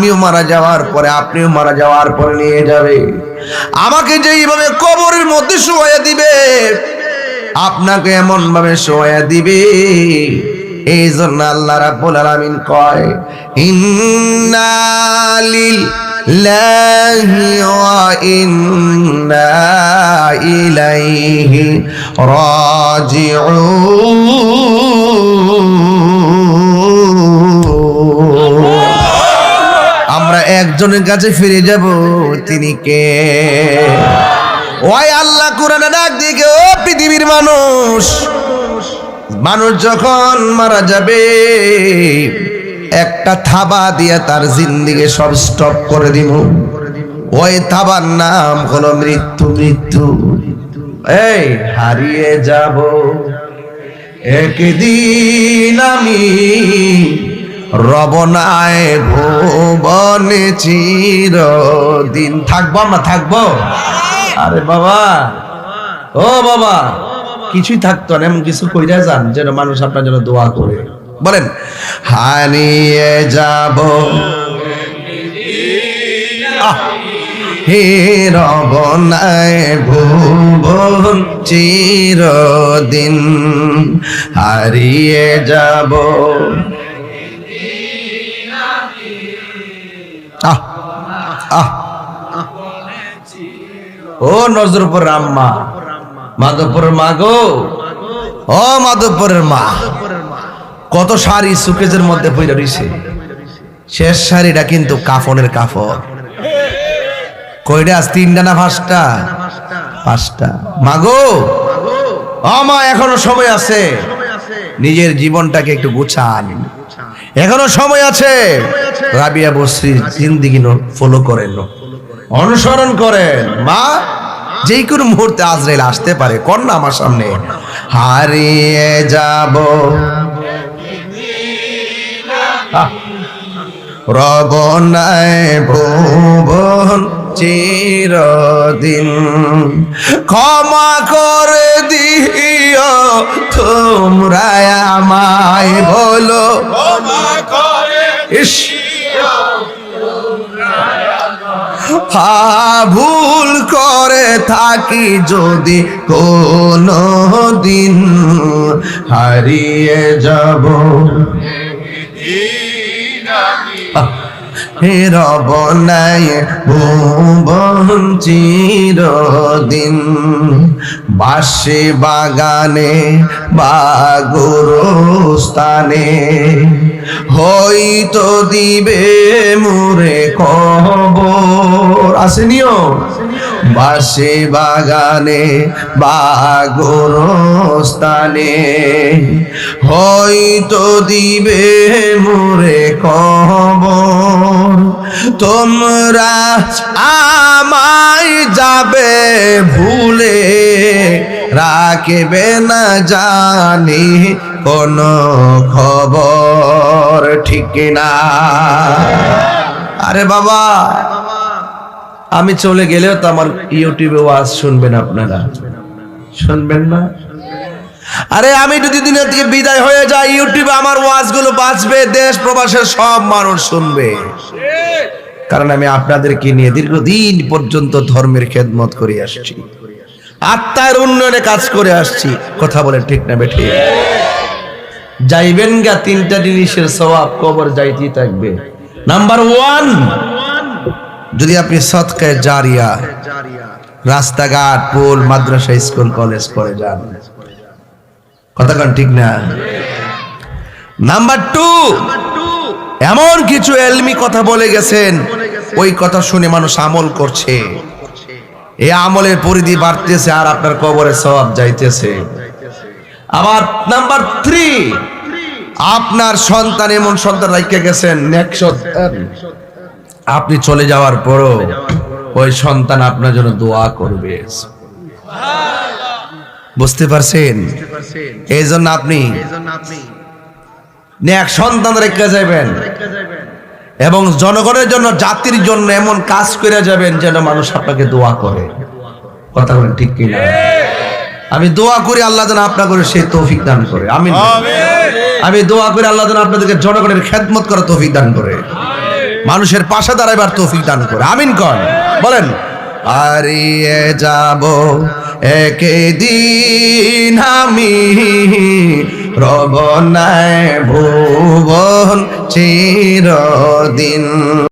আমিও মারা যাওয়ার পরে, আপনিও মারা যাওয়ার পরে নিয়ে যাবে। আমাকে যেইভাবে কবরের মধ্যে শোয়া দিবে, আপনাকে এমন ভাবে শোয়া দিবে। এই জন্য আল্লাহ রাব্বুল আলামিন কয়, ইন্না লিল্লাহি ওয়া ইন্না ইলাইহি রাজিউন। আমরা একজনের কাছে ফিরে যাব, তিনি কে? ওই আল্লাহ কোরআনে ডাক দিয়ে, ও পৃথিবীর মানুষ, মানুষ যখন মারা যাবে একটা থাবা দিয়ে তার জিন্দেগি সব স্টপ করে দিব। ওই থাবার নাম হলো মৃত্যু। মৃত্যু এই হারিয়ে যাব একদিন আমি, রবনায় ভুবনে চিরদিন। থাকবো আমরা, থাকবো। আরে বাবা, ও বাবা, কিছুই থাকতো না, এমন কিছু কইরা যান যেন মানুষ আপনার জন্য দোয়া করে। বলেন, হারিয়ে যাব হে রবনায় ভুবন চিরদিন, হারিয়ে যাব। ও নজরপুর রাম্মা, মাধবপুরের মা গো, ও মাধবপুরের মা, কত শাড়ি সুকেজের মধ্যে পইরা রইছে। শেষ শাড়িটা কিন্তু কাফনের কাফন। কয়টা আজ? 3টা না 5টা? 5টা। মা গো, ও মা, এখনো সময় আছে, নিজের জীবনটাকে একটু গুছান, এখনো সময় আছে। রাবিয়া বসরির জিন্দেগি ফলো করেন, অনুসরণ করেন। মা, যে কোনো মুহূর্তে আজরাইল আসতে পারে, কোন না আমার সামনে। হারিয়ে যাব রবনায় ভুবন চিরদিন, ক্ষমা করে দিও তোমরা আমায়, বলো ইস ভুল করে থাকি যদি কোনো দিন, হারিয়ে যাব হে রবনায় ভুবন চিরদিন। বাঁশি বাগানে বা গোরস্থানে হয়তো দিবে মোরে কবর। আসেনিও বাঁশি বাগানে বা গোরস্থানে হয়তো দিবে মোরে কবর। তোমরা আমায় যাবে ভুলে, রাখবে না জানি কোন খবর, ঠিক না? আরে বাবা, আমি চলে গেলেও তো আমার ইউটিউবে ওয়াজ শুনবেন আপনারা, শুনবেন না? আরে আমি যদি দুনিয়া থেকে বিদায় হয়ে যাই, ইউটিউবে আমার ওয়াজগুলো বাঁচবে, দেশ প্রবাসের সব মানুষ শুনবে। কারণ আমি আপনাদেরকে নিয়ে দীর্ঘদিন পর্যন্ত ধর্মের খেদমত করে আসছি, আত্মার উন্নয়নে কাজ করে আসছি। কথা বলে ঠিক না বেঠিক? যাইবেন গা 3টা জিনিসের সওয়াব কবর যাইতেই থাকবে। নাম্বার 1, যদি আপনি সদকায়ে জারিয়া রাস্তাঘাট, পুল, মাদ্রাসা, স্কুল, কলেজ করে যান। কথা কোন ঠিক না? নাম্বার 2, এমন কিছু এলমি কথা বলে গেছেন, ওই কথা শুনে মানুষ আমল করছে, এই আমলের পরিধি বাড়তেছে আর আপনার কবরে সওয়াব যাইতেছে। আবার নাম্বার 3, আপনার সন্তান এমন সন্তান রাইখা গেছেন, আপনি চলে যাওয়ার পরও ওই সন্তান আপনার জন্য দোয়া করবে। বুঝতে পারছেন? এই জন্য আপনি নেক সন্তান রেখে যাবেন এবং জনগণের জন্য, জাতির জন্য এমন কাজ করে যাবেন যেন মানুষ আপনাকে দোয়া করে। কথা বলেন ঠিক কিনা? আমি দোয়া করি আল্লাহ যেন আপনাদের সেই তৌফিক দান করে। আমিন। আমি দোয়া করি আল্লাহ যেন আপনাদেরকে জনগণের খেদমত করার তৌফিক দান করে। মানুষের পাশে দাঁড়াইবার তৌফিক দান করে, আমিন কন বলেন। হারিয়ে যাব একদিন আমি, রব নাই ভুবন চিরদিন।